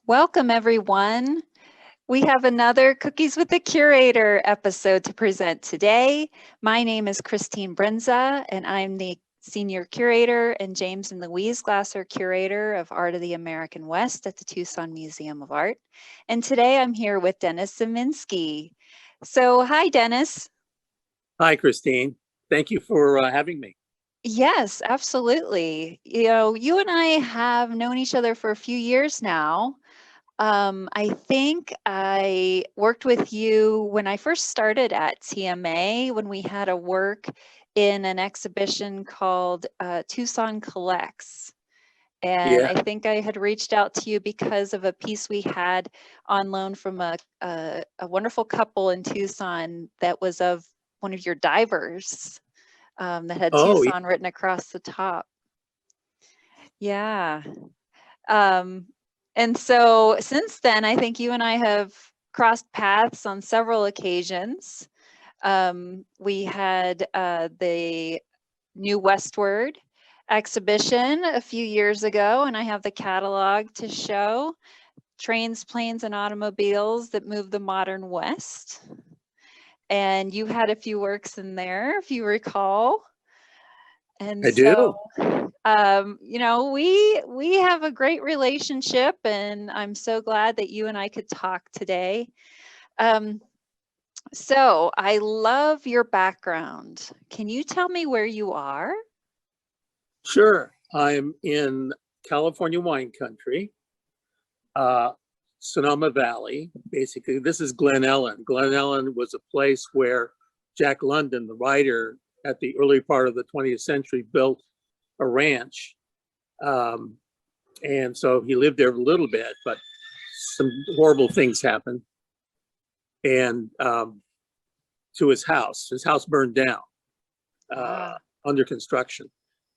Welcome, everyone. We have another Cookies with the Curator episode to present today. My name is Christine Brindza, and I'm the Senior Curator and James and Louise Glasser Curator of Art of the American West at the Tucson Museum of Art. And today I'm here with Dennis Ziemienski. So, hi, Dennis. Hi, Christine. Thank you for having me. Yes, absolutely. You and I have known each other for a few years now. I think I worked with you when I first started at TMA when we had a work in an exhibition called Tucson Collects. And I Yeah. think I had reached out to you because of a piece we had on loan from a wonderful couple in Tucson that was of one of your divers that had Oh, Tucson written across the top. Yeah. Um, and so since then, I think you and I have crossed paths on several occasions. We had the New Westward exhibition a few years ago, and I have the catalog to show trains, planes, and automobiles that move the modern West. And you had a few works in there, if you recall. And I so do. we have a great relationship, and I'm so glad that you and I could talk today. So I love your background. Can you tell me where you are? Sure. I'm in California wine country, uh, Sonoma Valley. Basically, this is Glen Ellen. Glen Ellen was a place where Jack London, the writer, at the early part of the 20th century, built a ranch. Um, and so he lived there a little bit, but some horrible things happened. And to his house burned down Ah, under construction.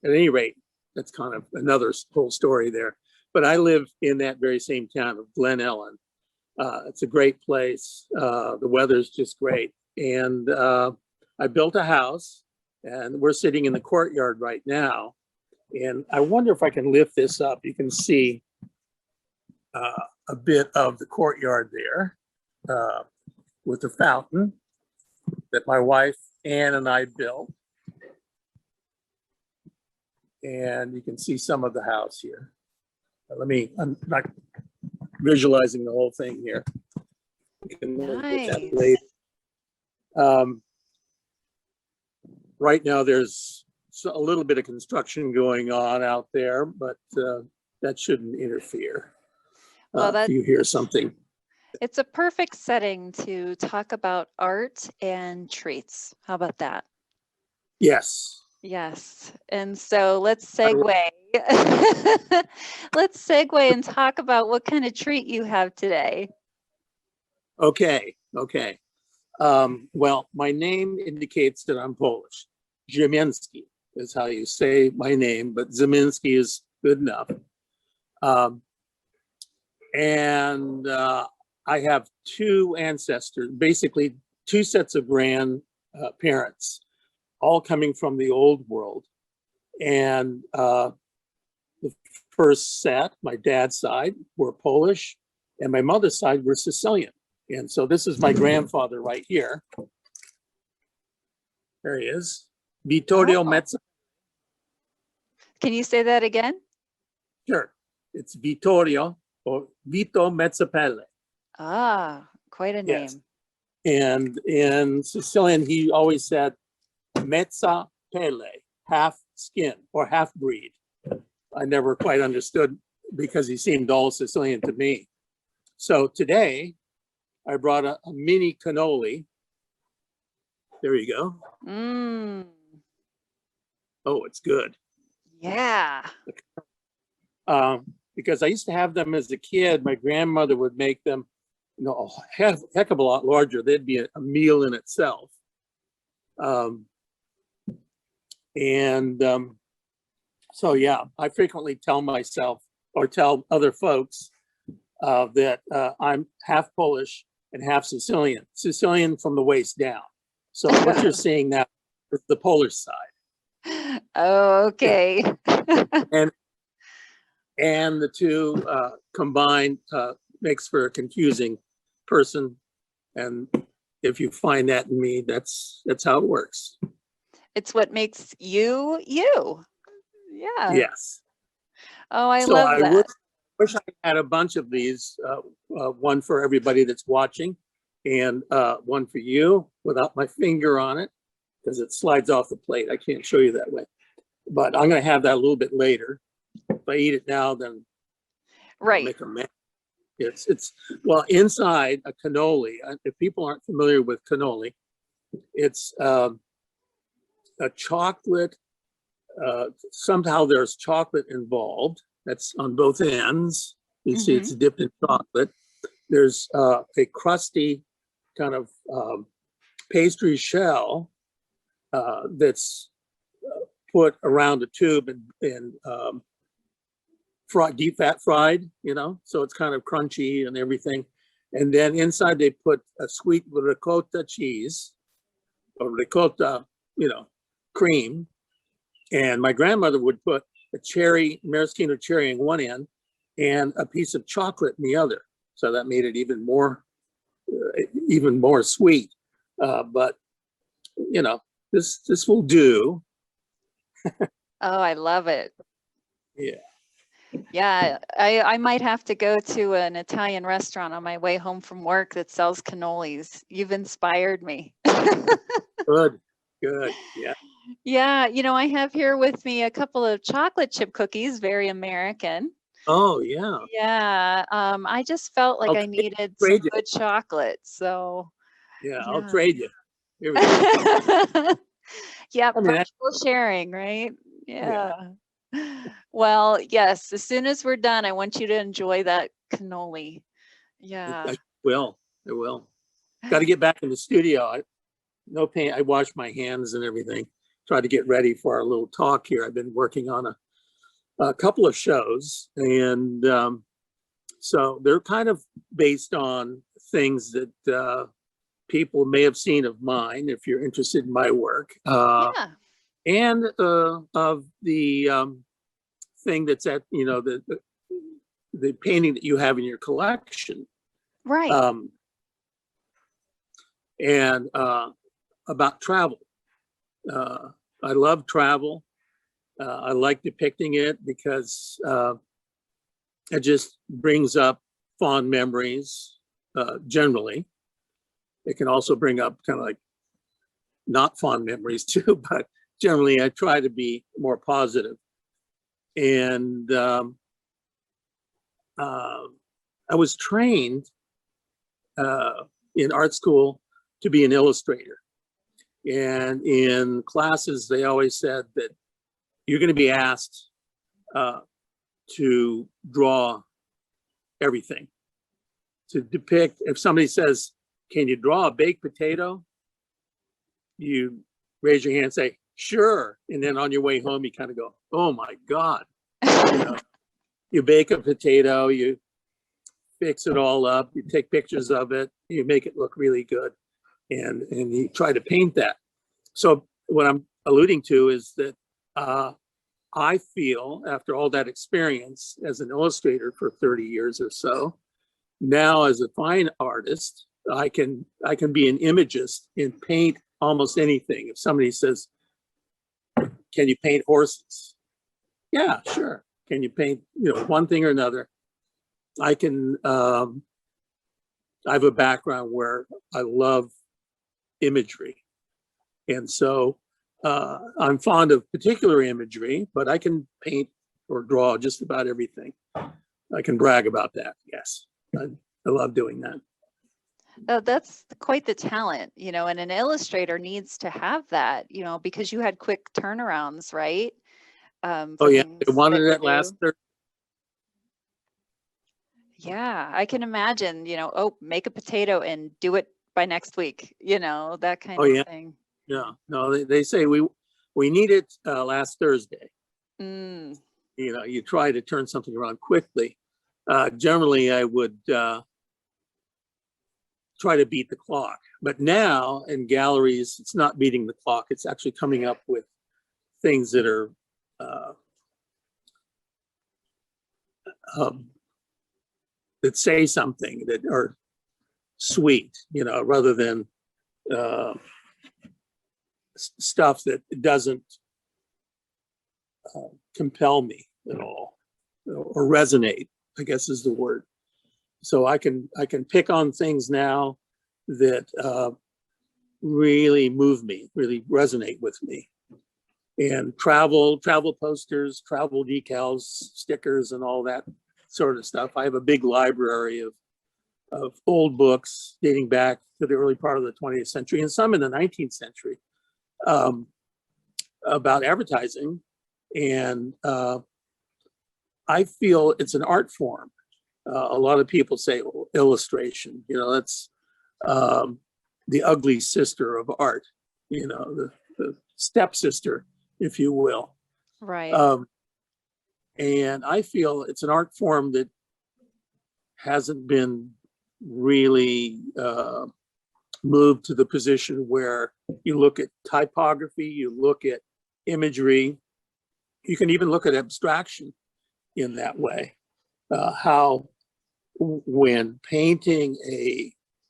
At any rate, that's kind of another whole story there. But I live in that very same town of Glen Ellen. It's a great place. The weather's just great. And I built a house, and we're sitting in the courtyard right now. And I wonder if I can lift this up. You can see a bit of the courtyard there with the fountain that my wife Ann and I built. And you can see some of the house here. I'm not visualizing the whole thing here. You can look at that later. nice. Right now, there's a little bit of construction going on out there, but that shouldn't interfere Well, if you hear something. it's a perfect setting to talk about art and treats. How about that? Yes. Yes. And so let's segue. Let's segue and talk about what kind of treat you have today. Okay. Well, my name indicates that I'm Polish. Ziemienski is how you say my name, but Ziemienski is good enough. And I have two ancestors, basically two sets of grandparents, all coming from the old world. And the first set, my dad's side, were Polish, and my mother's side were Sicilian. And so this is my grandfather right here. There he is, Vittorio Oh. Mezza. Can you say that again? Sure, it's Vittorio or Vito Mezzapelle. Ah, quite a name. Yes. And in Sicilian, he always said mezza pelle, half skin or half breed. I never quite understood because he seemed all Sicilian to me. So today I brought a mini cannoli. There you go. Mm, Oh, it's good. yeah. Because I used to have them as a kid. My grandmother would make them, a heck of a lot larger. They'd be a meal in itself. So yeah, I frequently tell myself or tell other folks that I'm half Polish and half Sicilian from the waist down. So what you're seeing now is the Polish side. Oh, okay. And and the two combined makes for a confusing person. And if you find that in me, that's how it works. It's what makes you, you. Yeah. Yes. Oh, I So love I that. wish I had a bunch of these, one for everybody that's watching, and one for you without my finger on it, because it slides off the plate. I can't show you that way, but I'm going to have that a little bit later. If I eat it now, then I'll Right. make a mess. It's well, inside a cannoli. If people aren't familiar with cannoli, it's a chocolate. Somehow there's chocolate involved. That's on both ends. You see, it's dipped in chocolate. There's a crusty kind of pastry shell that's put around a tube and fried, deep fat fried, so it's kind of crunchy and everything. And then inside they put a sweet ricotta cheese or ricotta, cream. And my grandmother would put a cherry, maraschino cherry in one end and a piece of chocolate in the other. So that made it even more sweet. But this will do. Oh, I love it. Yeah. Yeah, I might have to go to an Italian restaurant on my way home from work that sells cannolis. You've inspired me. Good. Yeah. Yeah, I have here with me a couple of chocolate chip cookies, very American. Oh, yeah. Yeah, I just felt like I needed some good chocolate, so. Yeah, Yeah. I'll trade you. Here we go. Yeah, I mean, virtual sharing, right? Yeah. Well, yes, as soon as we're done, I want you to enjoy that cannoli. Yeah. I will. Got to get back in the studio. No pain. I wash my hands and everything. Try to get ready for our little talk here. I've been working on a couple of shows, and so they're kind of based on things that people may have seen of mine, if you're interested in my work. Yeah. And of the thing that's at, the painting that you have in your collection. Right. And about travel. I love travel. I like depicting it because it just brings up fond memories, generally. It can also bring up kind of like not fond memories too, but generally I try to be more positive. And I was trained in art school to be an illustrator. And in classes, they always said that you're going to be asked to draw everything, to depict. If somebody says, "Can you draw a baked potato?" You raise your hand and say, "Sure." And then on your way home, you kind of go, "Oh my God." You bake a potato, you fix it all up, you take pictures of it, you make it look really good, and you try to paint that. So what I'm alluding to is that I feel, after all that experience as an illustrator for 30 years or so, now as a fine artist, I can be an imagist and paint almost anything. If somebody says, "Can you paint horses?" Yeah, sure. Can you paint, one thing or another? I can. I have a background where I love imagery, and so I'm fond of particular imagery, but I can paint or draw just about everything. I can brag about that. Yes, I love doing that. Oh, that's quite the talent, and an illustrator needs to have that, because you had quick turnarounds, right? Oh yeah, they wanted it last Thursday. Yeah, I can imagine, make a potato and do it by next week, that kind of thing. Yeah, no, they say we need it last Thursday. You try to turn something around quickly. Generally, I would try to beat the clock. But now in galleries, it's not beating the clock. It's actually coming up with things that are that say something, that are sweet, rather than stuff that doesn't compel me at all, or resonate, I guess is the word. So I can pick on things now that really move me, really resonate with me. And travel posters, travel decals, stickers, and all that sort of stuff. I have a big library of old books dating back to the early part of the 20th century, and some in the 19th century, about advertising. And I feel it's an art form. A lot of people say, well, illustration, that's the ugly sister of art, the stepsister, if you will. Right. And I feel it's an art form that hasn't been really moved to the position where you look at typography, you look at imagery, you can even look at abstraction in that way. How when painting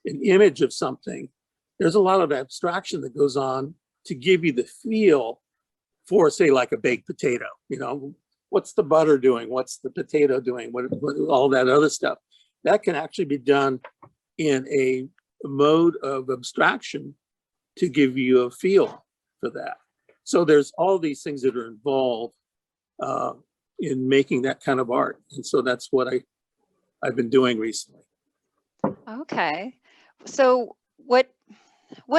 an image of something, there's a lot of abstraction that goes on to give you the feel for, say, like a baked potato. What's the butter doing? What's the potato doing? What all that other stuff. That can actually be done in a mode of abstraction to give you a feel for that. So there's all these things that are involved in making that kind of art. And so that's what I've been doing recently. Okay. So what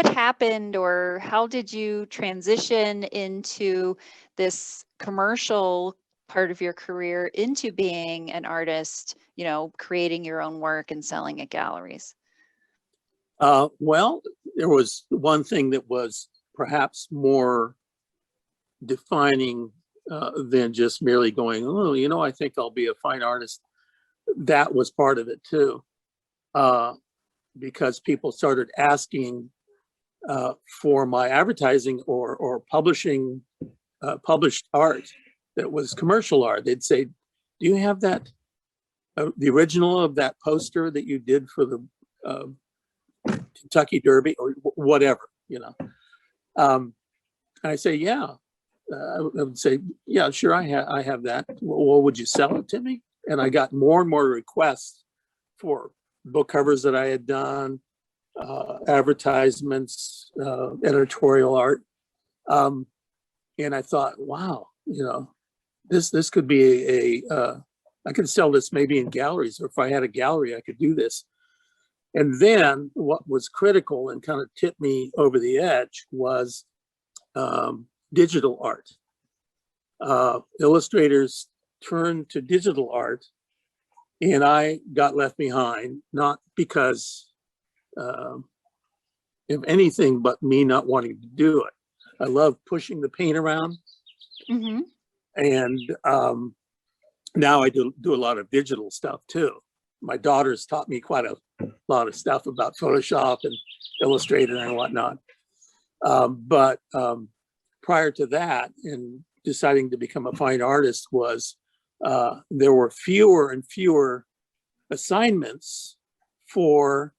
happened, or how did you transition into this commercial part of your career into being an artist, creating your own work and selling at galleries? Well, there was one thing that was perhaps more defining than just merely going, oh, I think I'll be a fine artist. That was part of it too, because people started asking for my advertising or publishing published art that was commercial art. They'd say, do you have that, the original of that poster that you did for the Kentucky Derby or whatever, and I say, yeah. I would say, yeah, sure, I have that. Well, would you sell it to me? And I got more and more requests for book covers that I had done, advertisements, editorial art. And I thought, wow, this could be I could sell this maybe in galleries, or if I had a gallery, I could do this. And then what was critical and kind of tipped me over the edge was digital art. Illustrators turned to digital art, and I got left behind, not because of anything but me not wanting to do it. I love pushing the paint around. Mm-hmm. And now I do a lot of digital stuff too. My daughter's taught me quite a lot of stuff about Photoshop and Illustrator and whatnot. But prior to that, in deciding to become a fine artist, was there were fewer and fewer assignments for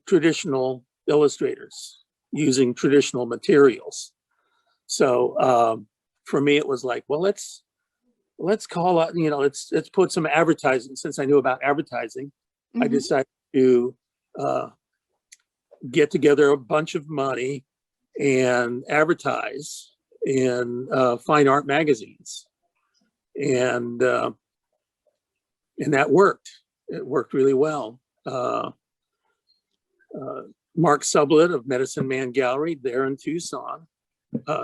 traditional illustrators using traditional materials. So for me, it was like, well, let's call out, let's put some advertising. Since I knew about advertising, mm-hmm. I decided to get together a bunch of money and advertise in fine art magazines, and that worked. It worked really well. Mark Sublett of Medicine Man Gallery there in Tucson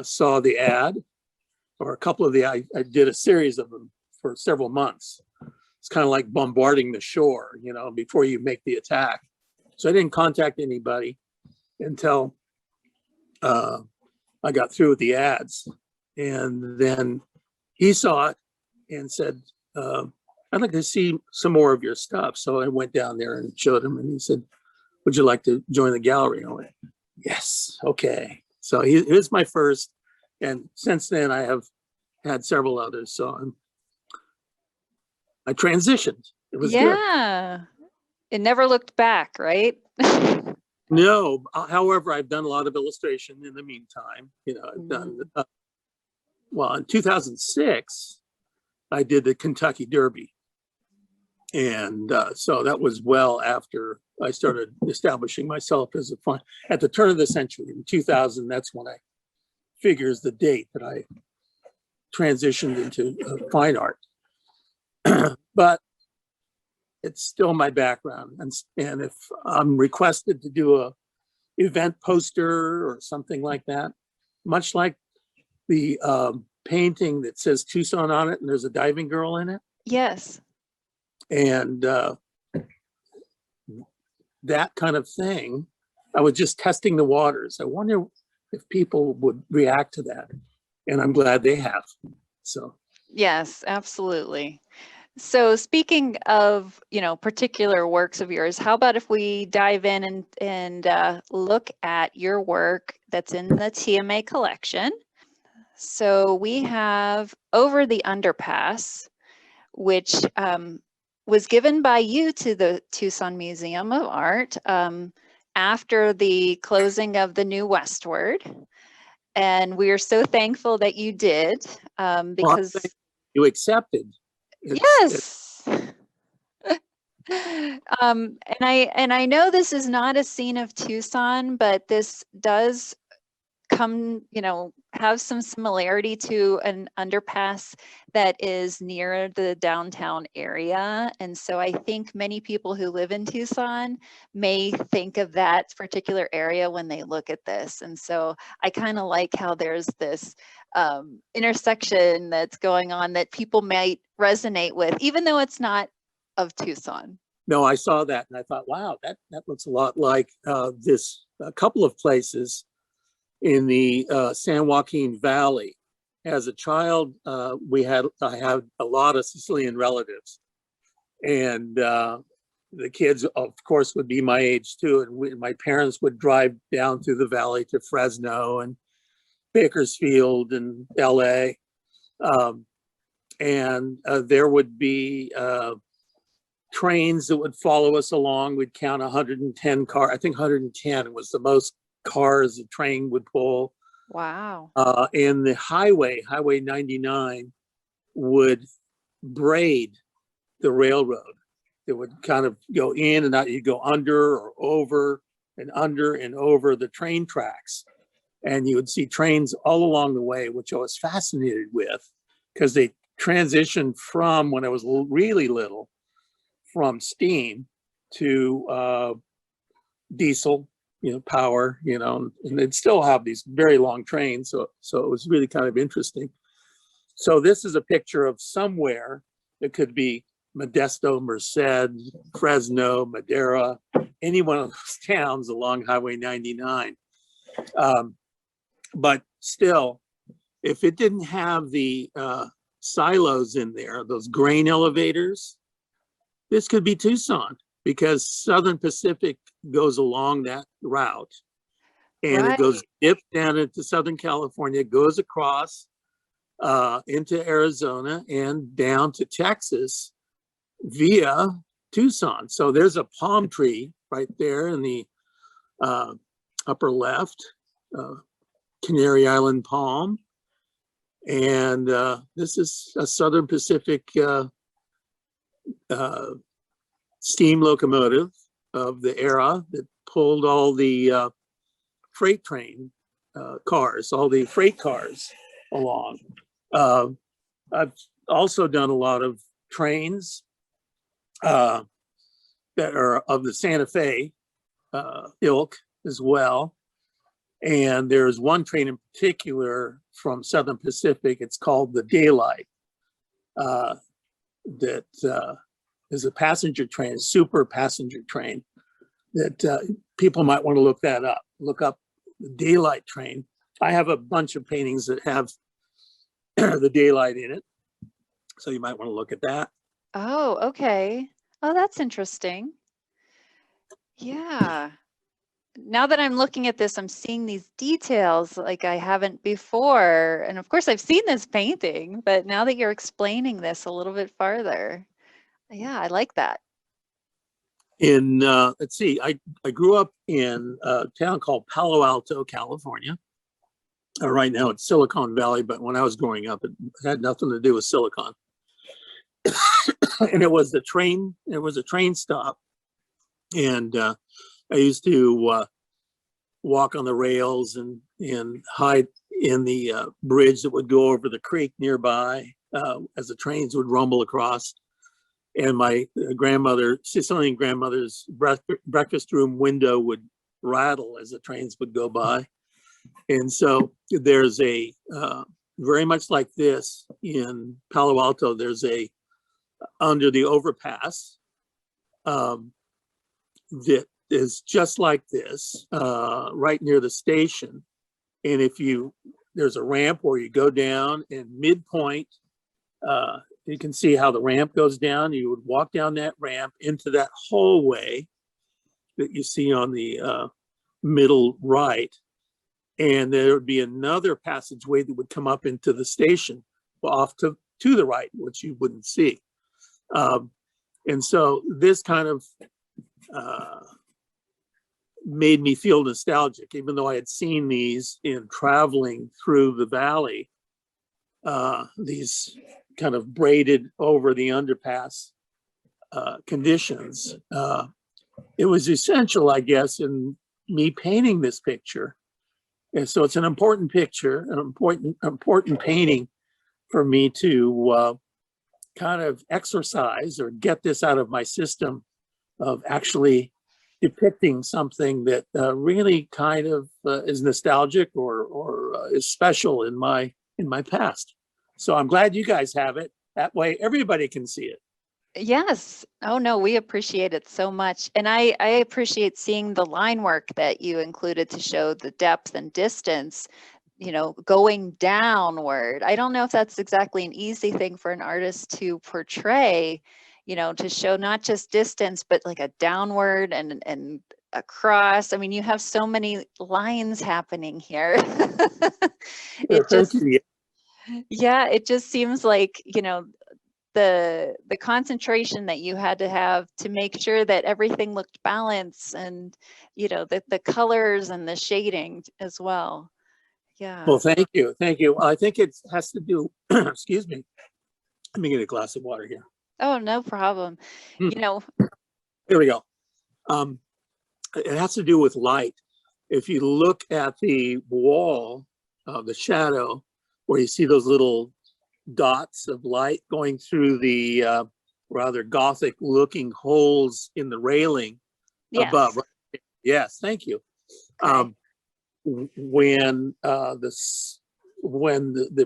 saw the ad, or a couple of I did a series of them for several months. It's kind of like bombarding the shore, before you make the attack. So I didn't contact anybody until I got through with the ads. And then he saw it and said, I'd like to see some more of your stuff. So I went down there and showed him, and he said, would you like to join the gallery? I went, yes, okay. So he was my first. And since then I have had several others. So I transitioned. It was good. Yeah. It never looked back, right? No, however, I've done a lot of illustration in the meantime. You know, I've done, well, in 2006, I did the Kentucky Derby. And so that was well after I started establishing myself as a fine. At the turn of the century, in 2000, that's when I figures the date that I transitioned into fine art. But it's still my background. And if I'm requested to do a event poster or something like that, much like the painting that says Tucson on it and there's a diving girl in it. Yes. And that kind of thing, I was just testing the waters. I wonder if people would react to that. And I'm glad they have. So. Yes, absolutely. So speaking of, particular works of yours, how about if we dive in and look at your work that's in the TMA collection? So we have Over the Underpass, which was given by you to the Tucson Museum of Art after the closing of the New Westward. And we are so thankful that you did because you accepted. Yes. And I know this is not a scene of Tucson, but this does come, have some similarity to an underpass that is near the downtown area. And so I think many people who live in Tucson may think of that particular area when they look at this. And so I kind of like how there's this intersection that's going on that people might resonate with, even though it's not of Tucson. No, I saw that and I thought, wow, that looks a lot like a couple of places in the San Joaquin Valley. As a child, I had a lot of Sicilian relatives, and the kids, of course, would be my age too. And my parents would drive down through the valley to Fresno and Bakersfield and LA, and there would be trains that would follow us along. We'd count 110 cars. I think 110 was the most cars a train would pull. Wow. And the highway 99, would braid the railroad. It would kind of go in and out. You'd go under or over and under and over the train tracks. And you would see trains all along the way, which I was fascinated with because they transitioned from, when I was really little, from steam to diesel, power, and they'd still have these very long trains. So it was really kind of interesting. So this is a picture of somewhere. It could be Modesto, Merced, Fresno, Madera, any one of those towns along Highway 99. But still, if it didn't have the silos in there, those grain elevators, this could be Tucson, because Southern Pacific goes along that route, and Right. it goes dips down into Southern California, goes across into Arizona and down to Texas via Tucson. So there's a palm tree right there in the upper left, Canary Island palm. And this is a Southern Pacific steam locomotive of the era that pulled all the freight train cars, all the freight cars along. I've also done a lot of trains that are of the Santa Fe ilk as well. And there's one train in particular from Southern Pacific. It's called the Daylight. That is a passenger train, a super passenger train that people might want to look that up. Look up the Daylight train. I have a bunch of paintings that have the Daylight in it. So you might want to look at that. Oh, okay. Oh, that's interesting. Yeah. Now that I'm looking at this, I'm seeing these details like I haven't before. And of course, I've seen this painting, but now that you're explaining this a little bit farther. Yeah, I like that. In let's see, I grew up in a town called Palo Alto, California. Right now it's Silicon Valley, but when I was growing up, it had nothing to do with Silicon. And it was a train stop, and I used to walk on the rails and hide in the bridge that would go over the creek nearby as the trains would rumble across. And my Sicilian grandmother's breakfast room window would rattle as the trains would go by. And so there's a very much like this in Palo Alto, there's under the overpass that is just like this, right near the station. And there's a ramp where you go down, and midpoint, you can see how the ramp goes down. You would walk down that ramp into that hallway that you see on the middle right. And there would be another passageway that would come up into the station off to the right, which you wouldn't see. And so this kind of made me feel nostalgic, even though I had seen these in traveling through the valley, these kind of braided over the underpass conditions. It was essential, I guess, in me painting this picture. And so it's an important picture, an important painting for me to kind of exercise or get this out of my system of actually depicting something that really kind of is nostalgic or is special in my past. So I'm glad you guys have it. That way everybody can see it. Yes. Oh no, we appreciate it so much. And I appreciate seeing the line work that you included to show the depth and distance, going downward. I don't know if that's exactly an easy thing for an artist to portray, to show not just distance, but like a downward and across. I mean, you have so many lines happening here. Yeah, it just seems like, the concentration that you had to have to make sure that everything looked balanced, and the colors and the shading as well. Yeah. Well, thank you. I think it has to do excuse me, let me get a glass of water here. Oh, no problem. Here we go. It has to do with light. If you look at the wall of the shadow, where you see those little dots of light going through the rather Gothic looking holes in the railing above. Right? Yes, thank you. Okay. When the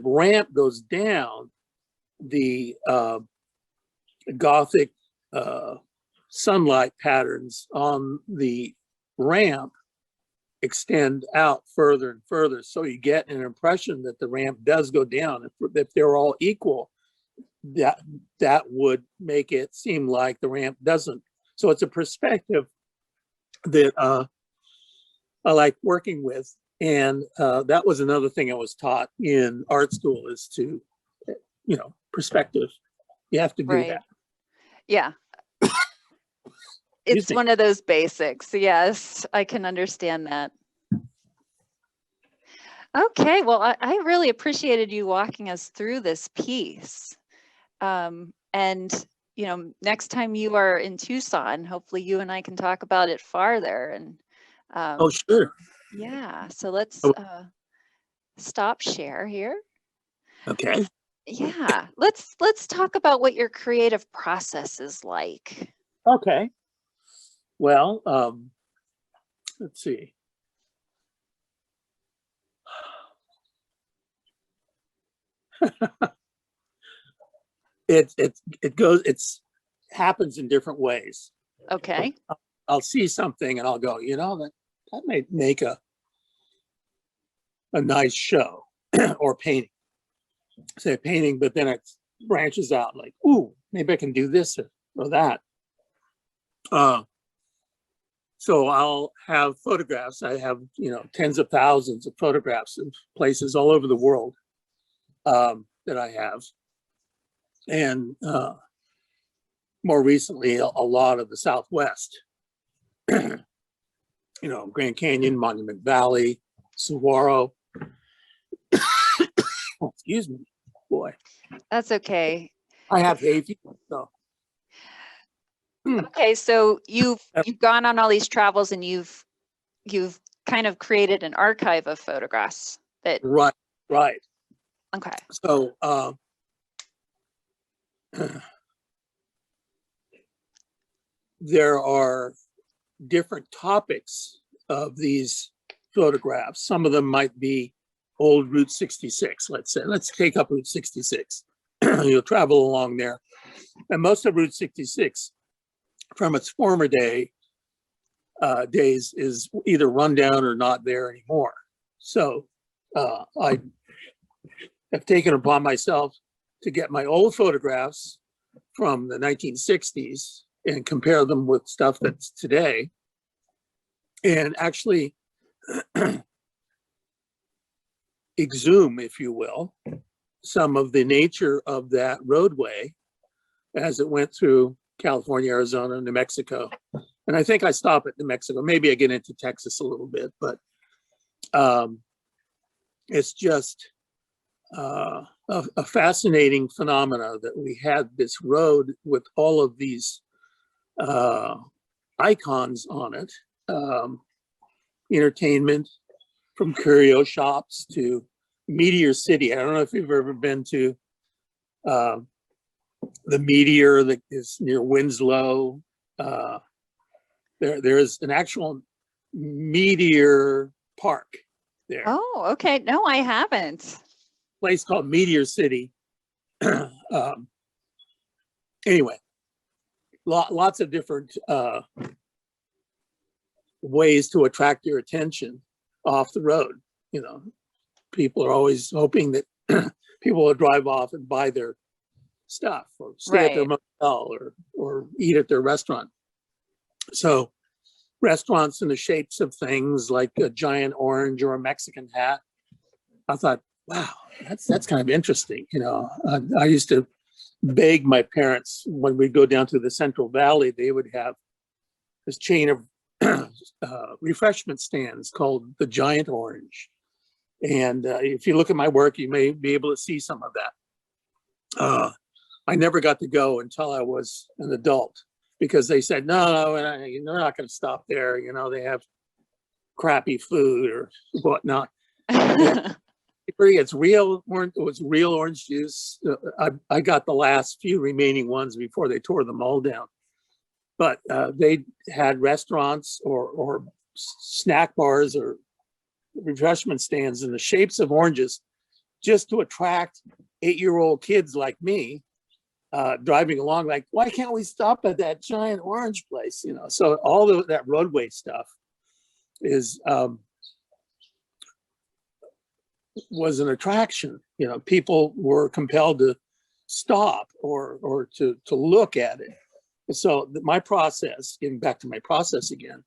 ramp goes down, the Gothic sunlight patterns on the ramp extend out further and further, so you get an impression that the ramp does go down. If they're all equal, that would make it seem like the ramp doesn't. So it's a perspective that I like working with, and that was another thing I was taught in art school, is to, perspective. You have to do that. Yeah. It's one of those basics. Yes, I can understand that. Okay, well, I really appreciated you walking us through this piece. And, next time you are in Tucson, hopefully you and I can talk about it farther. And oh, sure. Yeah, so let's stop share here. Okay. Yeah, let's talk about what your creative process is like. Okay. Well, let's see. It happens in different ways. Okay. I'll see something and I'll go, that may make a nice show or painting. Say painting, but then it branches out like, ooh, maybe I can do this or that. So I'll have photographs. I have, tens of thousands of photographs of places all over the world that I have. And more recently, a lot of the Southwest, you know, Grand Canyon, Monument Valley, Saguaro. Oh, excuse me, boy. That's okay. I have hay fever, so. Okay, so you've gone on all these travels and you've kind of created an archive of photographs that. Right. Okay. So there are different topics of these photographs. Some of them might be old Route 66, let's say. Let's take up Route 66. You'll travel along there. And most of Route 66 from its former days is either run down or not there anymore. So I have taken upon myself to get my old photographs from the 1960s and compare them with stuff that's today, and actually exhume, if you will, some of the nature of that roadway as it went through California, Arizona, New Mexico. And I think I stop at New Mexico. Maybe I get into Texas a little bit, but it's just a fascinating phenomena that we had this road with all of these icons on it. Entertainment, from curio shops to Meteor City. I don't know if you've ever been to the Meteor that is near Winslow. There is an actual Meteor Park there. Oh, okay. No, I haven't. Place called Meteor City. Anyway, lots of different ways to attract your attention off the road. You know, people are always hoping that people will drive off and buy their stuff or stay at their motel or eat at their restaurant. So restaurants in the shapes of things like a giant orange or a Mexican hat. I thought, wow, that's kind of interesting. You know, I used to beg my parents when we'd go down to the Central Valley, they would have this chain of refreshment stands called the Giant Orange. And if you look at my work, you may be able to see some of that. I never got to go until I was an adult because they said, no, they're not going to stop there. You know, they have crappy food or whatnot. It's real orange. It was real orange juice. I got the last few remaining ones before they tore them all down. But they had restaurants or snack bars or refreshment stands in the shapes of oranges just to attract 8-year-old kids like me driving along like, why can't we stop at that giant orange place? You know, so all that roadway stuff is was an attraction. You know, people were compelled to stop or to look at it. And so my process, getting back to my process again,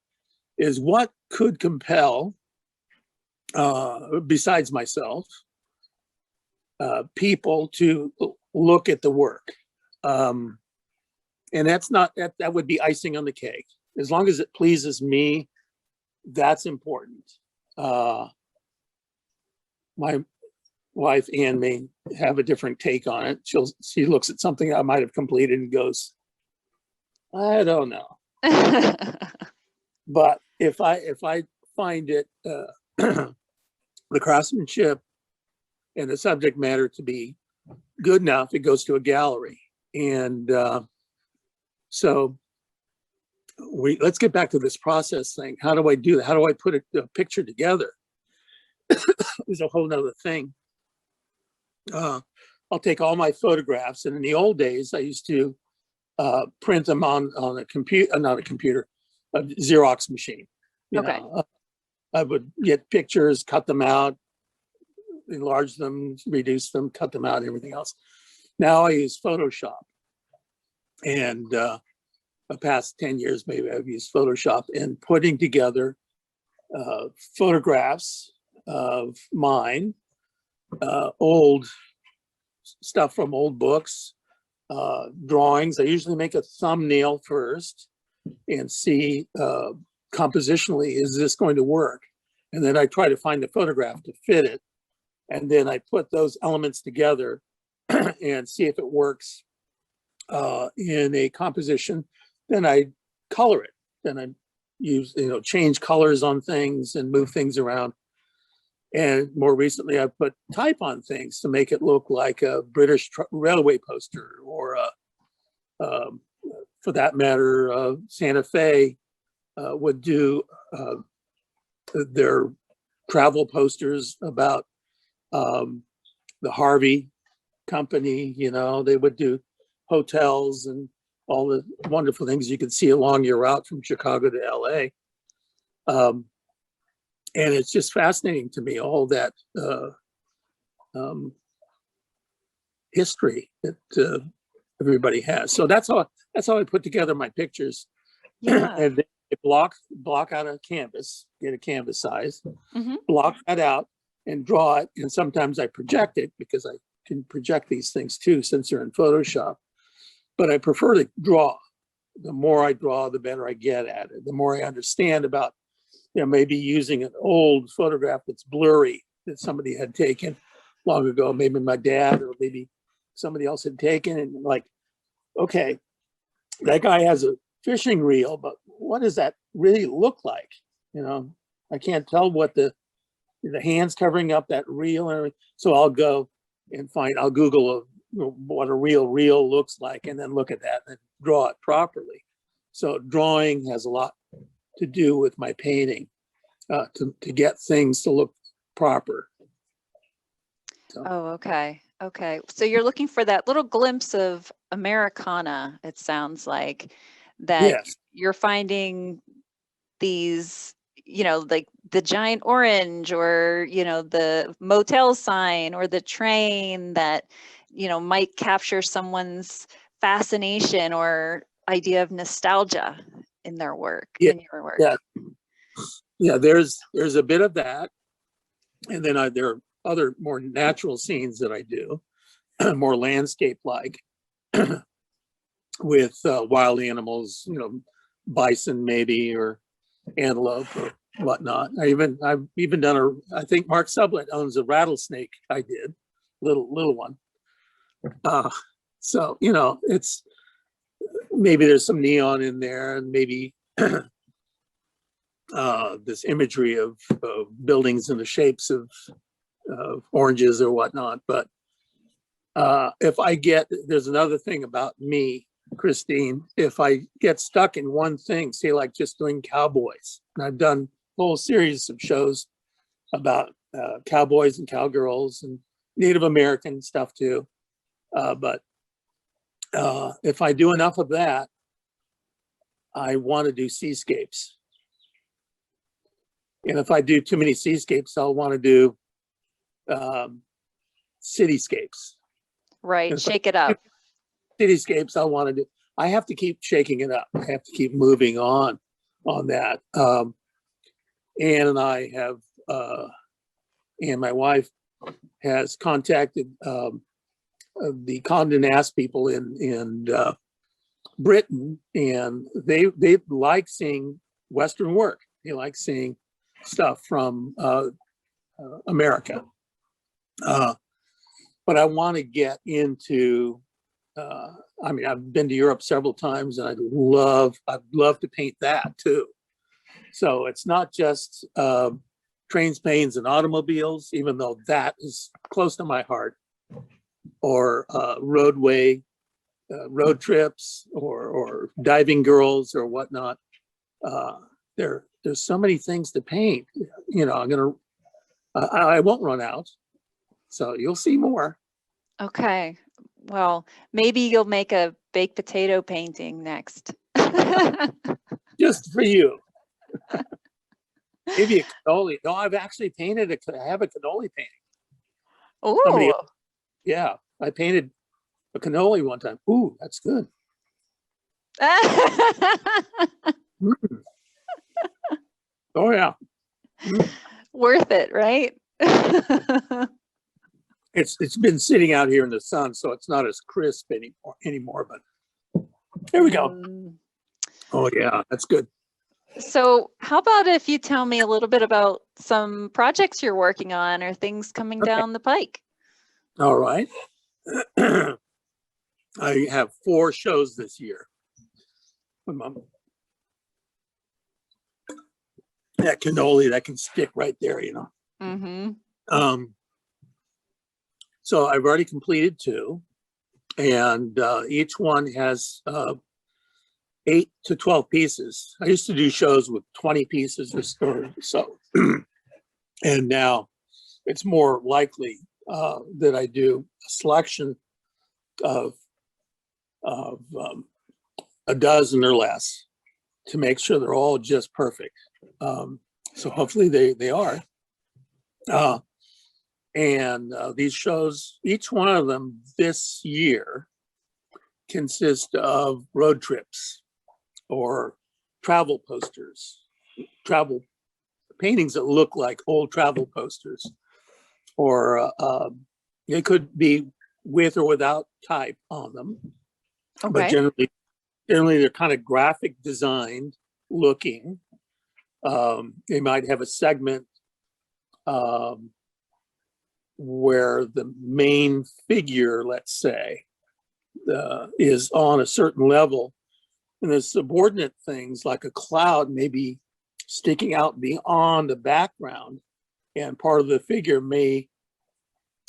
is what could compel, besides myself, people to look at the work. And that's not, that would be icing on the cake. As long as it pleases me, that's important. My wife Ann may have a different take on it. She looks at something I might have completed and goes, I don't know. But if I find it the craftsmanship and the subject matter to be good enough, it goes to a gallery. And so let's get back to this process thing. How do I do that? How do I put a picture together? Is a whole nother thing. I'll take all my photographs, and in the old days, I used to print them on a computer, not a computer, a Xerox machine. You know, I would get pictures, cut them out, enlarge them, reduce them, cut them out, everything else. Now I use Photoshop. And the past 10 years, maybe I've used Photoshop and putting together photographs of mine, old stuff from old books, drawings. I usually make a thumbnail first and see compositionally, is this going to work? And then I try to find the photograph to fit it. And then I put those elements together and see if it works in a composition. Then I color it. Then I use, change colors on things and move things around. And more recently, I put type on things to make it look like a British railway poster, or for that matter, Santa Fe would do their travel posters about the Harvey company. They would do hotels and all the wonderful things you could see along your route from Chicago to LA. And it's just fascinating to me, all that history that everybody has. So that's how I put together my pictures. Yeah. And then I block out a canvas, get a canvas size, block that out and draw it. And sometimes I project it, because I can project these things too, since they're in Photoshop. But I prefer to draw. The more I draw, the better I get at it. The more I understand about, maybe using an old photograph that's blurry that somebody had taken long ago, maybe my dad or maybe somebody else had taken, and like, okay, that guy has a fishing reel, but what does that really look like? I can't tell what the hands covering up that reel and everything. So I'll go and I'll Google what a real reel looks like, and then look at that and draw it properly. So drawing has a lot to do with my painting, to get things to look proper. So. Oh, okay. Okay. So you're looking for that little glimpse of Americana, it sounds like, that Yes. You're finding these, like the giant orange, or, the motel sign, or the train that, might capture someone's fascination or idea of nostalgia in their work, in your work. Yeah. There's a bit of that. And then there are other more natural scenes that I do, more landscape-like, with wild animals, bison maybe, or antelope or whatnot. I've even done I think Mark Sublett owns a rattlesnake. I did, little one. So it's, maybe there's some neon in there, and maybe this imagery of buildings in the shapes of oranges or whatnot. But there's another thing about me, Christine, if I get stuck in one thing, say like just doing cowboys, and I've done a whole series of shows about cowboys and cowgirls and Native American stuff too. But if I do enough of that, I want to do seascapes. And if I do too many seascapes, I'll want to do cityscapes. Right, shake it up. Cityscapes, I have to keep shaking it up. I have to keep moving on that. Anne and I have, and my wife has contacted the Condé Nast people in Britain, and they like seeing Western work. They like seeing stuff from America. But I want to get into, I've been to Europe several times, and I'd love to paint that too. So it's not just trains, planes, and automobiles, even though that is close to my heart, or road trips, or diving girls or whatnot. There's so many things to paint. I won't run out. So you'll see more. Okay. Well, maybe you'll make a baked potato painting next. Just for you. Maybe a cannoli. No, I've actually painted I have a cannoli painting. Oh. Yeah, I painted a cannoli one time. Ooh, that's good. Mm. Oh yeah. Worth it, right? It's been sitting out here in the sun, so it's not as crisp anymore. But there we go. Oh yeah, that's good. So how about if you tell me a little bit about some projects you're working on or things coming down the pike? All right. I have 4 shows this year. That cannoli that can stick right there, you know. Mm-hmm. So I've already completed 2, and each one has 8 to 12 pieces. I used to do shows with 20 pieces or so, and now it's more likely that I do a selection of a dozen or less to make sure they're all just perfect. So hopefully they are. And these shows, each one of them this year consist of road trips or travel posters, travel paintings that look like old travel posters, or it could be with or without type on them. Okay. But generally they're kind of graphic designed looking. They might have a segment where the main figure, let's say, is on a certain level, and the subordinate things like a cloud may be sticking out beyond the background, and part of the figure may,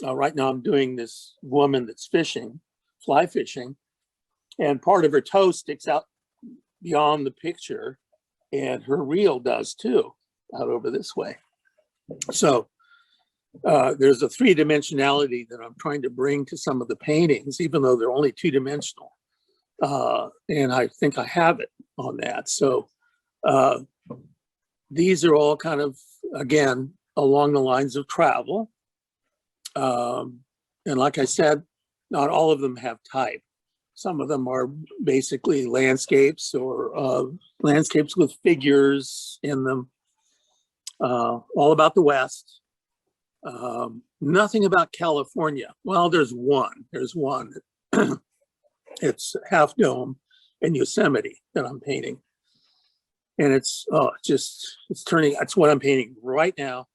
right now I'm doing this woman that's fishing, fly fishing, and part of her toe sticks out beyond the picture, and her reel does too, out over this way. So there's a 3-dimensionality that I'm trying to bring to some of the paintings, even though they're only 2-dimensional. And I think I have it on that. So these are all kind of, again, along the lines of travel. And like I said, not all of them have type. Some of them are basically landscapes or landscapes with figures in them, all about the West. Nothing about California. Well, there's one. It's Half Dome in Yosemite that I'm painting. And it's turning, that's what I'm painting right now.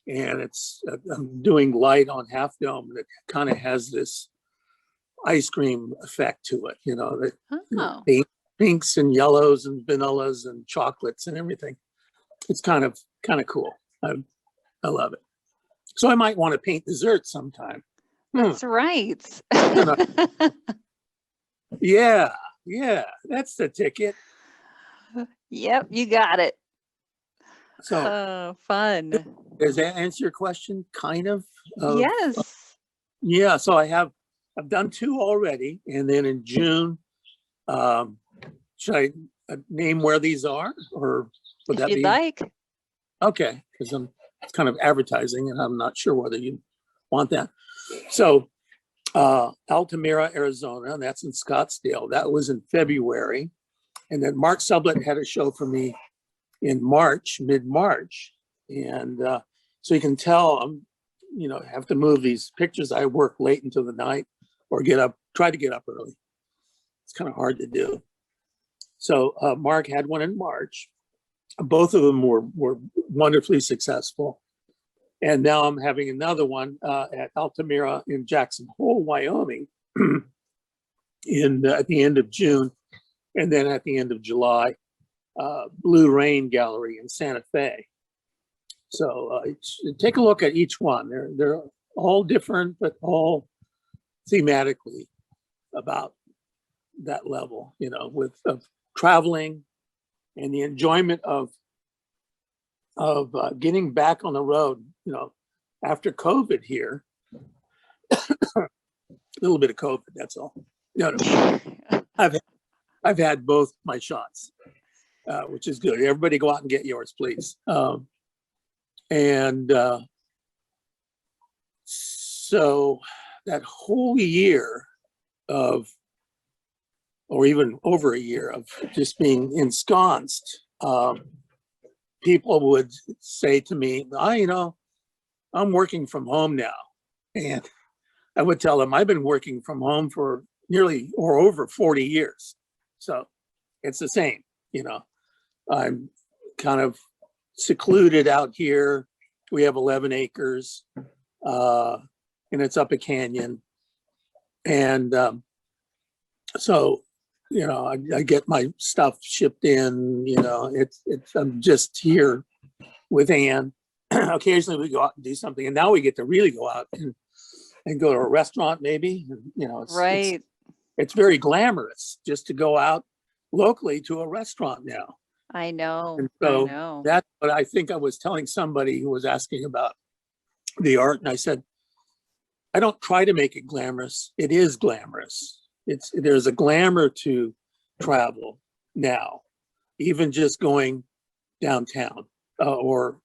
And I'm doing light on Half Dome that kind of has this ice cream effect to it, you know, the pinks and yellows and vanillas and chocolates and everything. It's kind of cool. I love it. So I might want to paint desserts sometime. That's right. Yeah, that's the ticket. Yep, you got it. So fun. Does that answer your question? Kind of? Yes. Yeah, so I've done 2 already, and then in June, should I name where these are, or would that be? If you'd like. Okay, because it's kind of advertising, and I'm not sure whether you want that. So Altamira, Arizona, and that's in Scottsdale. That was in February. And then Mark Sublett had a show for me in March, mid-March. And so you can tell I'm, have to move these pictures. I work late into the night or try to get up early. It's kind of hard to do. So Mark had one in March. Both of them were wonderfully successful. And now I'm having another one at Altamira in Jackson Hole, Wyoming, at the end of June, and then at the end of July, Blue Rain Gallery in Santa Fe. So take a look at each one. They're all different, but all thematically about that level, of traveling and the enjoyment of getting back on the road, after COVID here. A little bit of COVID, that's all. No. I've had both my shots, which is good. Everybody go out and get yours, please. So that whole year or even over a year of just being ensconced, people would say to me, I'm working from home now. And I would tell them I've been working from home for nearly or over 40 years. So it's the same, I'm kind of secluded out here. We have 11 acres and it's up a canyon. And so, I get my stuff shipped in, I'm just here with Ann. Occasionally we go out and do something, and now we get to really go out and go to a restaurant maybe. Right. It's very glamorous just to go out locally to a restaurant now. I know. And so I know. that's what I think. I was telling somebody who was asking about the art, and I said, I don't try to make it glamorous. It is glamorous. There's a glamour to travel now, even just going downtown or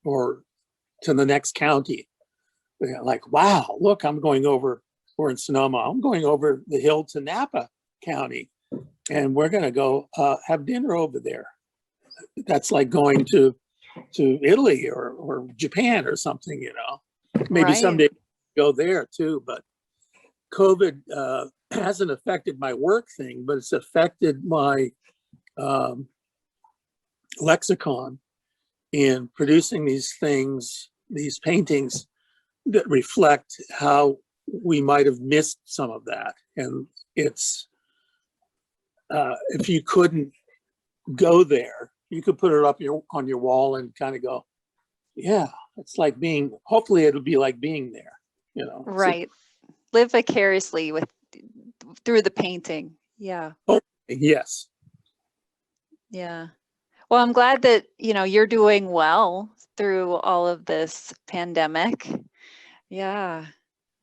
to the next county. Like, wow, look, I'm going over, or in Sonoma, I'm going over the hill to Napa County, and we're going to go have dinner over there. That's like going to Italy or Japan or something, maybe Right. someday go there too. But COVID hasn't affected my work thing, but it's affected my lexicon in producing these things, these paintings that reflect how we might have missed some of that. And it's, if you couldn't go there, you could put it up on your wall and kind of go, yeah, it's like hopefully it'll be like being there, Right. Live vicariously through the painting. Yeah. Yes. Yeah. Well, I'm glad that, you're doing well through all of this pandemic. Yeah.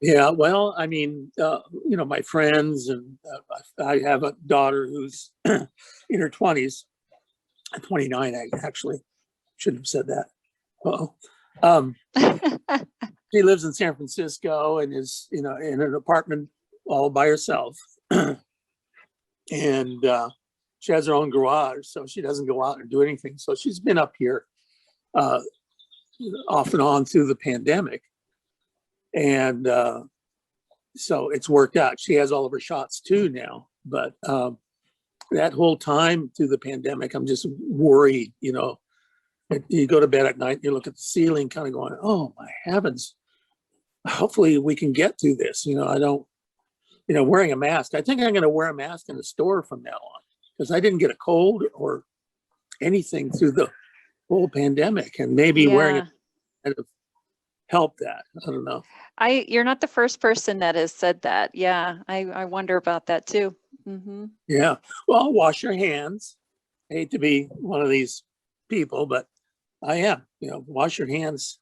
Yeah. Well, I mean, my friends, and I have a daughter who's in her 20s, 29, I actually shouldn't have said that. She lives in San Francisco and is, in an apartment all by herself. And she has her own garage, so she doesn't go out and do anything. So she's been up here off and on through the pandemic. And so it's worked out. She has all of her shots too now. But that whole time through the pandemic, I'm just worried, you go to bed at night, you look at the ceiling kind of going, oh my heavens, hopefully we can get through this. I don't, wearing a mask. I think I'm going to wear a mask in the store from now on, because I didn't get a cold or anything through the whole pandemic, and maybe wearing it kind of helped that. I don't know. You're not the first person that has said that. Yeah. I wonder about that too. Mm-hmm. Yeah. Well, wash your hands. I hate to be one of these people, but I am, wash your hands,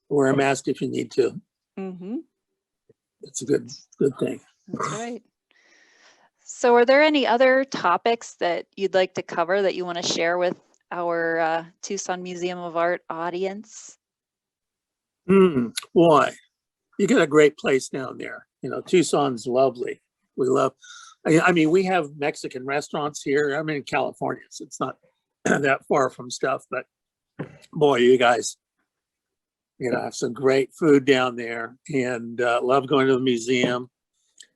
wear a mask if you need to. Mm-hmm. It's a good thing. That's right. So are there any other topics that you'd like to cover that you want to share with our Tucson Museum of Art audience? Boy, you got a great place down there. Tucson's lovely. I mean, we have Mexican restaurants here. I'm in California, so it's not that far from stuff, but boy, you guys, have some great food down there, and love going to the museum.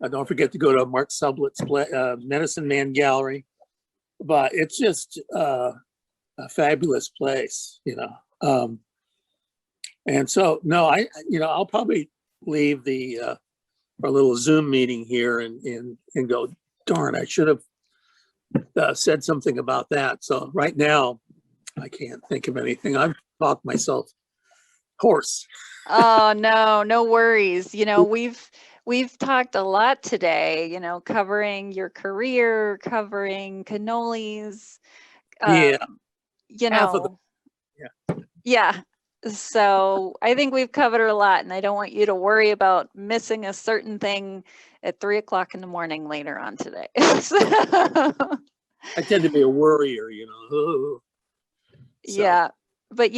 Don't forget to go to Mark Sublet's Medicine Man Gallery, but it's just a fabulous place, and so, no, I'll probably leave our little Zoom meeting here and go, darn, I should have said something about that. So right now, I can't think of anything. I've talked myself hoarse. Oh, no worries. We've talked a lot today, covering your career, covering cannolis. Yeah. Half of them. Yeah. So I think we've covered a lot, and I don't want you to worry about missing a certain thing at 3:00 in the morning later on today. I tend to be a worrier, So. Yeah, but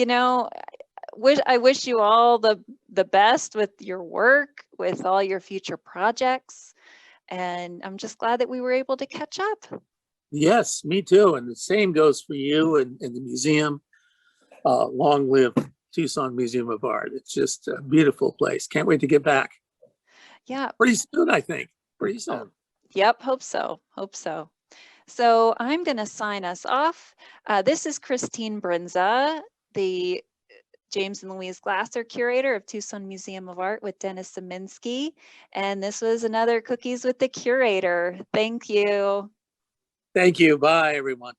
I wish you all the best with your work, with all your future projects, and I'm just glad that we were able to catch up. Yes, me too. And the same goes for you and the museum. Long live Tucson Museum of Art. It's just a beautiful place. Can't wait to get back. Yeah. Pretty soon, I think. Pretty soon. Yep. Hope so. Hope so. So I'm going to sign us off. This is Christine Brindza, the James and Louise Glasser Curator of Tucson Museum of Art with Dennis Ziemienski. And this was another Cookies with the Curator. Thank you. Thank you. Bye, everyone.